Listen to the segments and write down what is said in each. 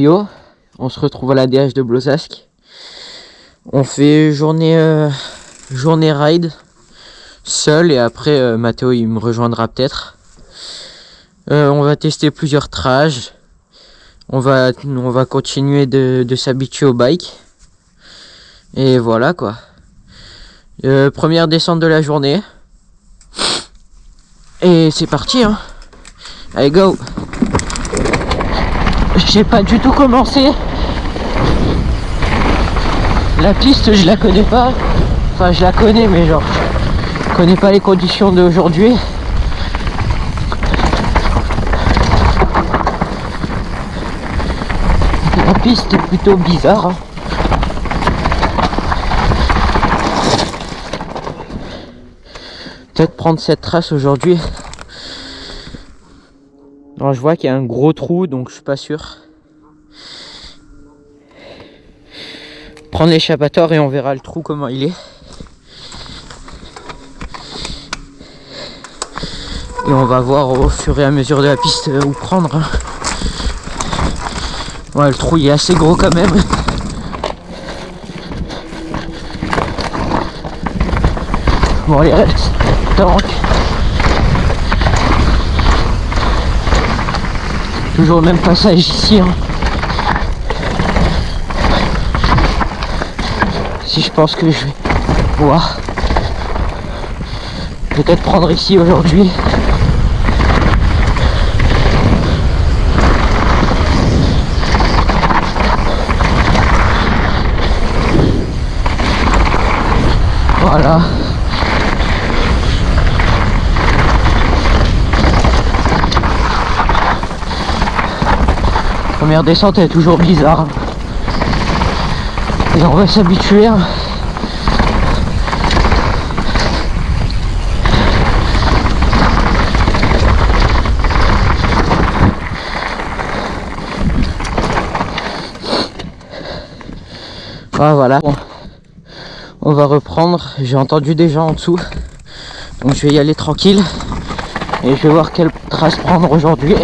Yo, on se retrouve à la DH de Blosasque. On fait journée ride seul et après Mathéo il me rejoindra peut-être. On va tester plusieurs trages. On va continuer de s'habituer au bike. Et voilà quoi. Première descente de la journée. Et c'est parti hein. Allez go. J'ai pas du tout commencé. La piste je la connais pas. Enfin je la connais mais genre je connais pas les conditions d'aujourd'hui. La piste est plutôt bizarre hein. Peut-être prendre cette trace aujourd'hui. Alors je vois qu'il y a un gros trou donc je suis pas sûr. Prendre l'échappatoire et on verra le trou comment il est. Et on va voir au fur et à mesure de la piste où prendre. Ouais, le trou il est assez gros quand même. Bon allez reste. Tank. Toujours le même passage ici hein. Si je pense que je vais voir peut-être prendre ici aujourd'hui. Voilà. Première descente elle est toujours bizarre. Et on va s'habituer. Ah, voilà. Bon. On va reprendre. J'ai entendu des gens en dessous. Donc je vais y aller tranquille. Et je vais voir quelle trace prendre aujourd'hui.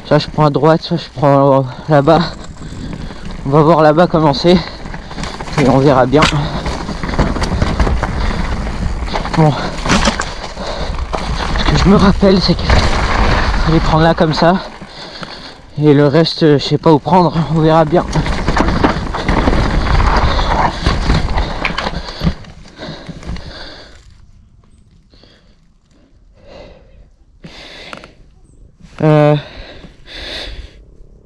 Soit je prends à droite, soit je prends là-bas. On va voir là-bas comment c'est. Et on verra bien. Bon. Ce que je me rappelle, c'est qu'il fallait prendre là comme ça. Et le reste, je sais pas où prendre. On verra bien.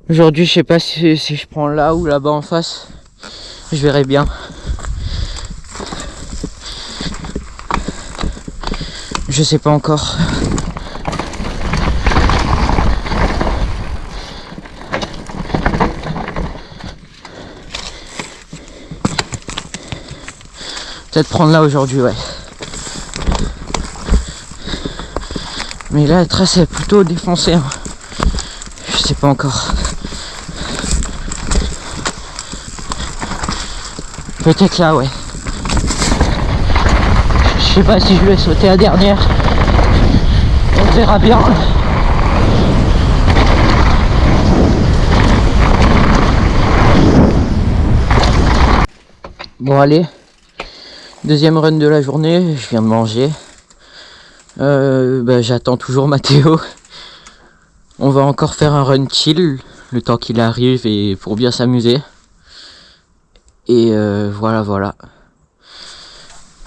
Aujourd'hui, je sais pas si je prends là ou là-bas en face. Je verrai bien. Je sais pas encore. Peut-être prendre là aujourd'hui, ouais. Mais là, la trace est plutôt défoncée. Hein. Je sais pas encore. Peut-être là, ouais. Je sais pas si je vais sauter la dernière. On verra bien. Bon, allez. Deuxième run de la journée. Je viens de manger. J'attends toujours Mathéo. On va encore faire un run chill. Le temps qu'il arrive et pour bien s'amuser. Et voilà.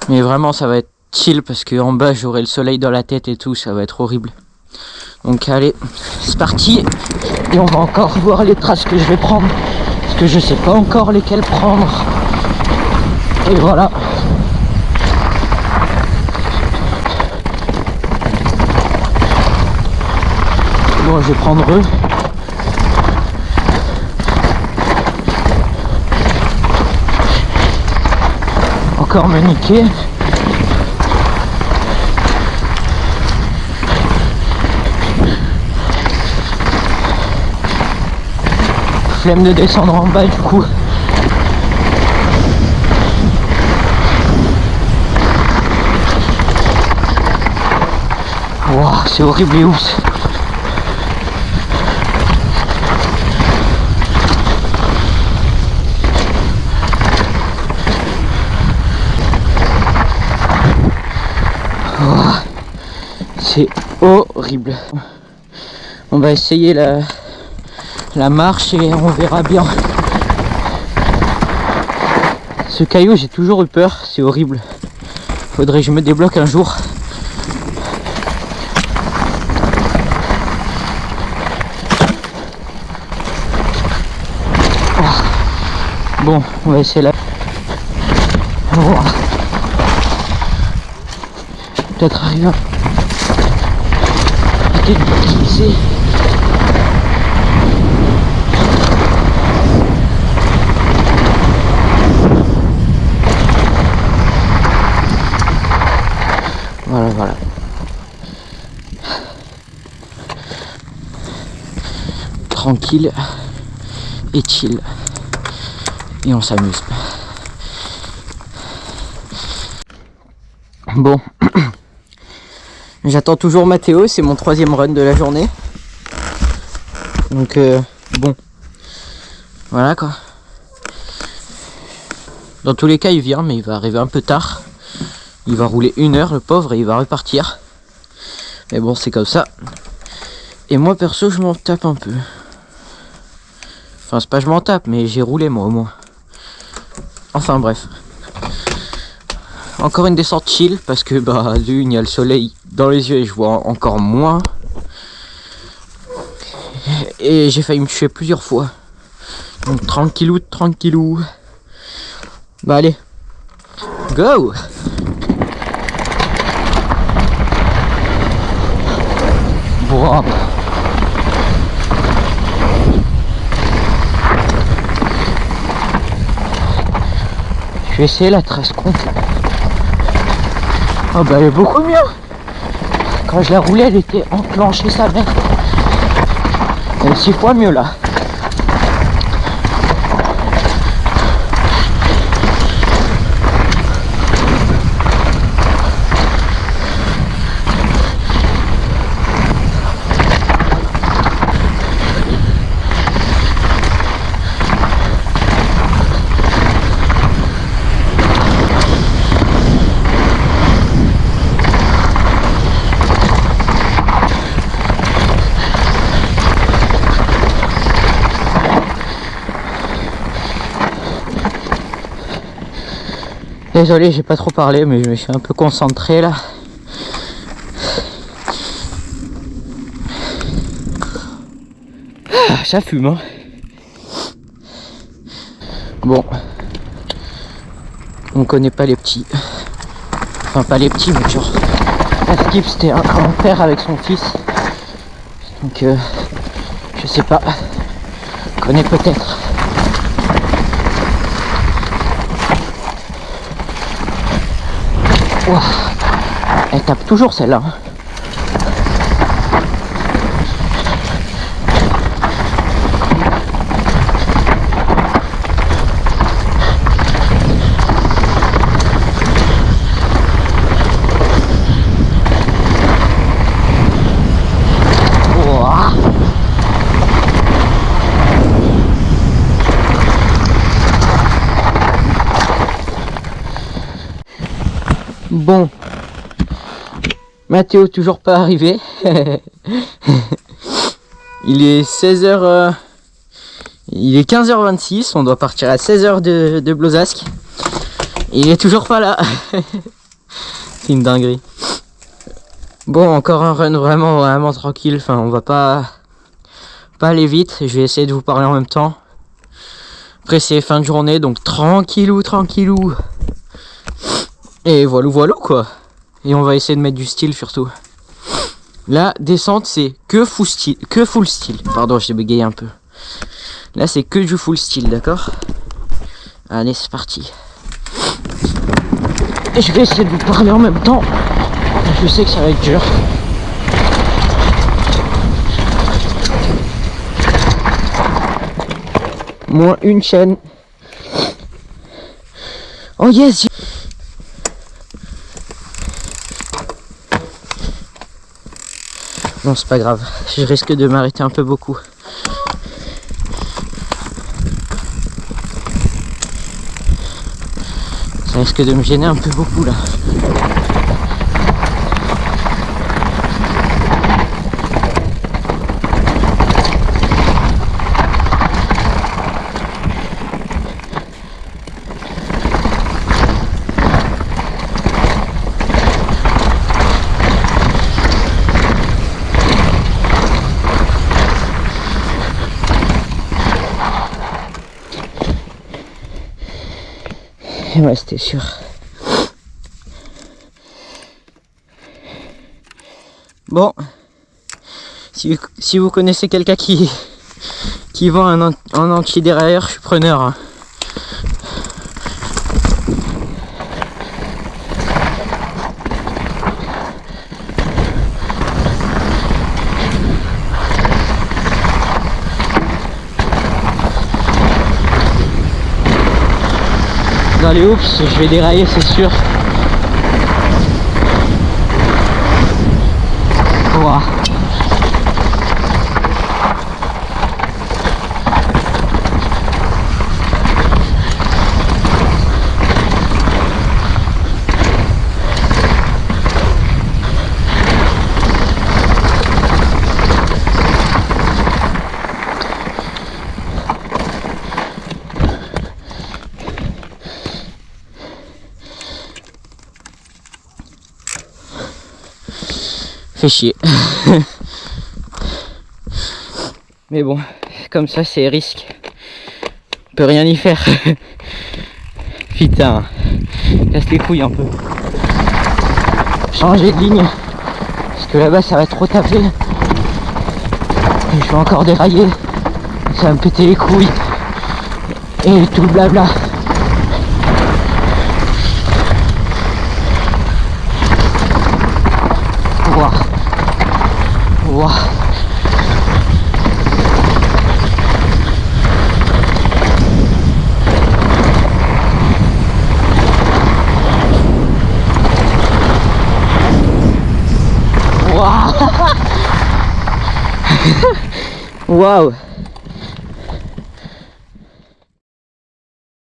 Mais vraiment ça va être chill parce que en bas j'aurai le soleil dans la tête et tout, ça va être horrible. Donc allez, c'est parti. Et on va encore voir les traces que je vais prendre. Parce que je sais pas encore lesquelles prendre. Et voilà. Bon, je vais prendre eux. Encore me niquer. Flemme de descendre en bas du coup. Wow, c'est horrible et ouf. horrible. On va essayer la marche et on verra bien. Ce caillou, j'ai toujours eu peur, c'est horrible. Faudrait que je me débloque un jour. Bon, on va essayer là. Peut-être arriver à glisser. Voilà. Tranquille et chill. Et on s'amuse. Bon. J'attends toujours Mathéo, c'est mon 3e run de la journée. Donc bon. Voilà quoi. Dans tous les cas il vient, mais il va arriver un peu tard. Il va rouler 1 heure le pauvre et il va repartir. Mais bon c'est comme ça. Et moi perso je m'en tape un peu. Enfin c'est pas je m'en tape mais j'ai roulé moi au moins. Enfin bref. Encore une descente chill parce que bah d'une il y a le soleil dans les yeux et je vois encore moins. Et j'ai failli me tuer plusieurs fois. Donc tranquillou. Bah allez. Go! Wow. Je vais essayer la trace complète. Oh bah elle est beaucoup mieux. Quand je la roulais elle était enclenchée sa mère. Elle est 6 fois mieux là. Désolé, j'ai pas trop parlé, mais je me suis un peu concentré là. Ah, ça fume, hein. Bon, on connaît pas les petits. Enfin, pas les petits, mais genre, la skip c'était un père avec son fils. Donc, je sais pas. On connaît peut-être. Wow. Elle tape toujours celle-là. Bon, Mathéo toujours pas arrivé. Il est 16h, il est 15h26, on doit partir à 16h de Blozasque. Il est toujours pas là. C'est une dinguerie. Bon, encore un run vraiment tranquille. Enfin, on va pas aller vite. Je vais essayer de vous parler en même temps. Après, c'est fin de journée, donc tranquillou. Et voilà quoi. Et on va essayer de mettre du style surtout. La descente c'est que full style. Pardon, j'ai bégayé un peu. Là c'est que du full style, d'accord? Allez, c'est parti. Et je vais essayer de vous parler en même temps. Je sais que ça va être dur. Moins une chaîne. Oh yes. Non, c'est pas grave, je risque de m'arrêter un peu beaucoup. Ça risque de me gêner un peu beaucoup là. Ouais, c'était sûr. Bon, si vous connaissez quelqu'un qui vend un anti-dérailleur, je suis preneur. Hein. Dans les hoops, je vais dérailler, c'est sûr. Wow. Fait chier. Mais bon, comme ça c'est risque. On peut rien y faire. Putain, casse les couilles un peu. Changer de ligne. Parce que là-bas ça va trop taper. Et je vais encore dérailler. Ça va me péter les couilles. Et tout le blabla. Wow. Wow. Waouh.